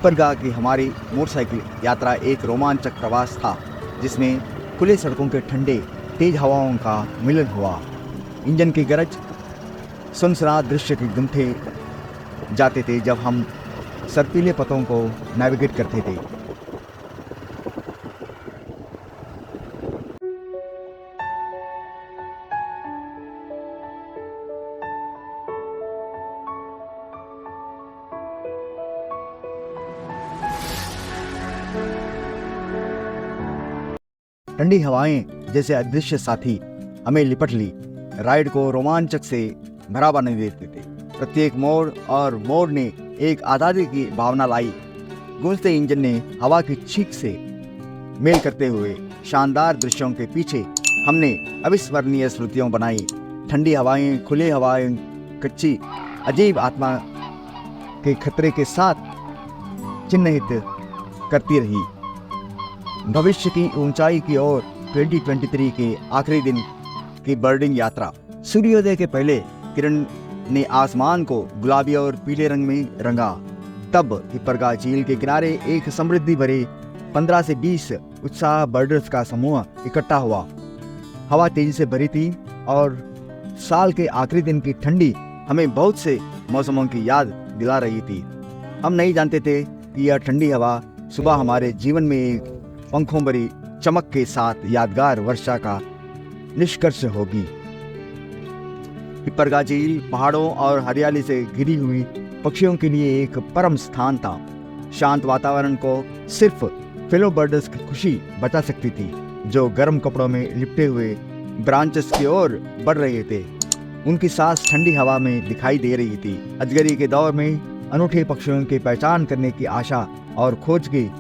पिपरगाह की हमारी मोटरसाइकिल यात्रा एक रोमांचक प्रवास था, जिसमें खुले सड़कों के ठंडे तेज हवाओं का मिलन हुआ। इंजन की गरज, सुनसरात दृश्य के गुंथे जाते थे जब हम सर्पीले पथों को नेविगेट करते थे। ठंडी हवाएं जैसे अदृश्य साथी हमें लिपट ली, राइड को रोमांचक से भरा बना देते थे। प्रत्येक मोड़ और मोड़ ने एक आज़ादी की भावना लाई। गूंजते इंजन ने हवा की चीख से मेल करते हुए शानदार दृश्यों के पीछे हमने अविस्मरणीय स्मृतियां बनाई। ठंडी हवाएं, खुली हवाएं, कच्ची अजीब आत्मा के खतरे के साथ चिन्हित करती रही। भविष्य की ऊंचाई की ओर 2023 के आखिरी दिन की बर्डिंग यात्रा। सूर्योदय के पहले किरण ने आसमान को गुलाबी और पीले रंग में रंगा। तब पिपरगाह झील के किनारे एक समृद्धि भरे 15 से 20 उत्साह बर्डर्स का समूह इकट्ठा हुआ। हवा तेजी से भरी थी और साल के आखिरी दिन की ठंडी हमें बहुत से मौसमों की याद दिला रही थी। हम नहीं जानते थे कि यह ठंडी हवा सुबह हमारे जीवन में एक पंखों भरी चमक के साथ यादगार वर्षा का निष्कर्ष होगी। पिपरगाह झील पहाड़ों और हरियाली से घिरी हुई पक्षियों के लिए एक परम स्थान था। शांत वातावरण को सिर्फ फेलो बर्ड्स की खुशी बचा सकती थी, जो गर्म कपड़ों में लिपटे हुए ब्रांचेस की ओर बढ़ रहे थे। उनकी सांस ठंडी हवा में दिखाई दे रही थी। अजगरी के दौर में अनूठे पक्षियों की पहचान करने की आशा और खोज की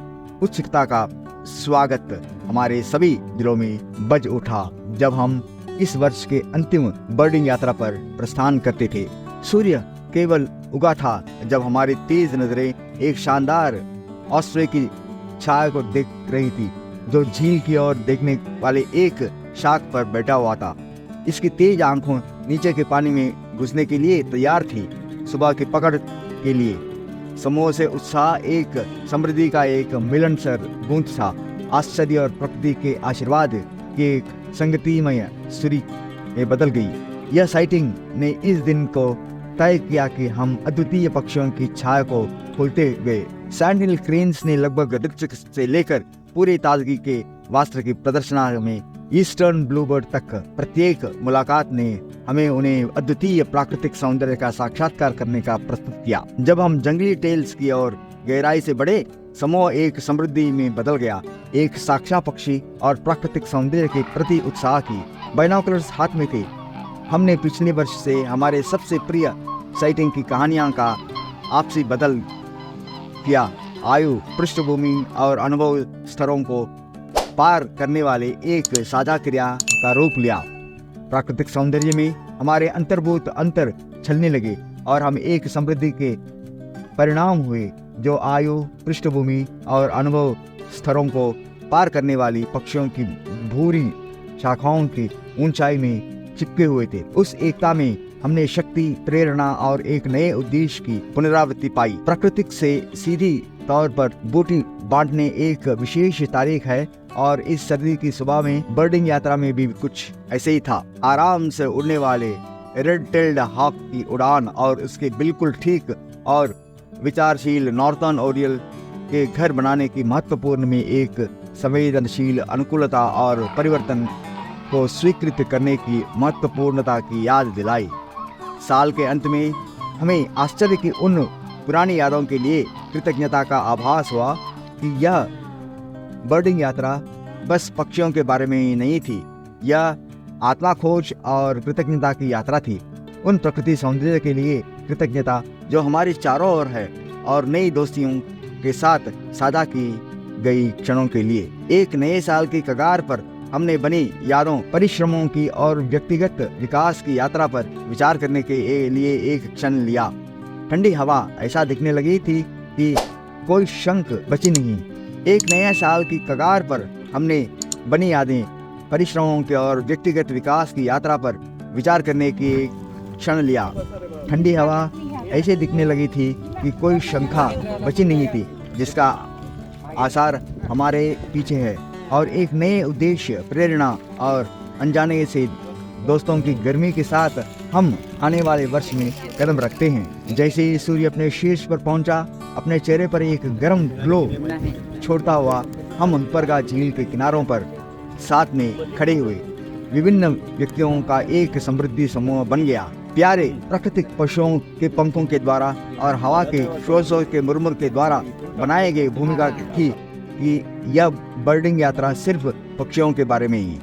उत्सुकता का स्वागत हमारे सभी दिलों में बज उठा जब हम इस वर्ष के अंतिम बर्डिंग यात्रा पर प्रस्थान करते थे। सूर्य केवल उगा था जब हमारी तेज नजरें एक शानदार ऑस्ट्रे की छाया को देख रही थी, जो झील की ओर देखने वाले एक शाख पर बैठा हुआ था। इसकी तेज आंखों नीचे के पानी में घुसने के लिए तैयार थी। सुबह की पकड़ के लिए समूह से उत्साह एक समृद्धि का एक मिलनसार गूंज था। आश्चर्य और प्रकृति के आशीर्वाद की एक संगतिमय सुरी में बदल गई। यह साइटिंग ने इस दिन को तय किया कि हम अद्वितीय पक्षियों की छाया को खोलते गए। सैंडहिल क्रेन्स ने लगभग दृश्य से लेकर पूरी ताजगी के वास्त्र की प्रदर्शना में ईस्टर्न ब्लूबर्ड तक प्रत्येक मुलाकात ने हमें उन्हें अद्वितीय प्राकृतिक सौंदर्य का साक्षात्कार करने का प्रस्तुत किया। जब हम जंगली टेल्स की ओर गहराई से बढ़े, समूह एक समृद्धि में बदल गया, एक साक्षात पक्षी और प्राकृतिक सौंदर्य के प्रति उत्साह की बाइनोकुलर्स हाथ में थे। हमने पिछले वर्ष से हमारे सबसे प्रिय साइटिंग की कहानियां का आपसी बदल किया। आयु, पृष्ठभूमि और अनुभव स्तरों को पार करने वाले एक साझा क्रिया का रूप लिया। प्राकृतिक सौंदर्य में हमारे अंतर्भूत अंतर छलने लगे और हम एक समृद्धि के परिणाम हुए जो आयु, पृष्ठभूमि और अनुभव स्तरों को पार करने वाली पक्षियों की भूरी शाखाओं की ऊंचाई में चिपके हुए थे। उस एकता में हमने शक्ति, प्रेरणा और एक नए उद्देश्य की पुनरावृत्ति पाई। प्रकृतिक से सीधी तौर पर बूटी बांटने एक विशेष तारीख है और इस सर्दी की सुबह में बर्डिंग यात्रा में भी कुछ ऐसे ही था। आराम से उड़ने वाले रेड टेल्ड हॉक की उड़ान और उसके बिल्कुल ठीक और विचारशील नॉर्थर्न ओरियल के घर बनाने की महत्वपूर्ण में एक संवेदनशील अनुकूलता और परिवर्तन को स्वीकृत करने की महत्वपूर्णता की याद दिलाई। साल के अंत में हमें आश्चर्य की उन पुरानी यादों के लिए कृतज्ञता का आभास हुआ कि यह बर्डिंग यात्रा बस पक्षियों के बारे में ही नहीं थी, यह आत्मा खोज और कृतज्ञता की यात्रा थी। उन प्रकृति सौंदर्य के लिए कृतज्ञता जो हमारी चारों ओर है और नई दोस्तियों के साथ साझा की गई क्षणों के लिए। एक नए साल की कगार पर हमने बनी यादों, परिश्रमों की और व्यक्तिगत विकास की यात्रा पर विचार करने के लिए एक क्षण लिया। ठंडी हवा ऐसा दिखने लगी थी कि कोई शंक बची नहीं। एक नए साल की कगार पर हमने बनी यादें, परिश्रमों के और व्यक्तिगत विकास की यात्रा पर विचार करने की एक क्षण लिया। ठंडी हवा ऐसे दिखने लगी थी कि कोई शंका बची नहीं थी। जिसका आसार हमारे पीछे है, और एक नए उद्देश्य, प्रेरणा और अनजाने से दोस्तों की गर्मी के साथ हम आने वाले वर्ष में कदम रखते हैं। जैसे ही सूर्य अपने शीर्ष पर पहुंचा, अपने चेहरे पर एक गर्म ग्लो छोड़ता हुआ हम उनपरगा झील के किनारों पर साथ में खड़े हुए विभिन्न व्यक्तियों का एक समृद्धि समूह बन गया। प्यारे प्राकृतिक पशुओं के पंखों के द्वारा और हवा के शोर के मुरमुर के द्वारा बनाए गए भूमिका थी कि यह बर्डिंग यात्रा सिर्फ पक्षियों के बारे में ही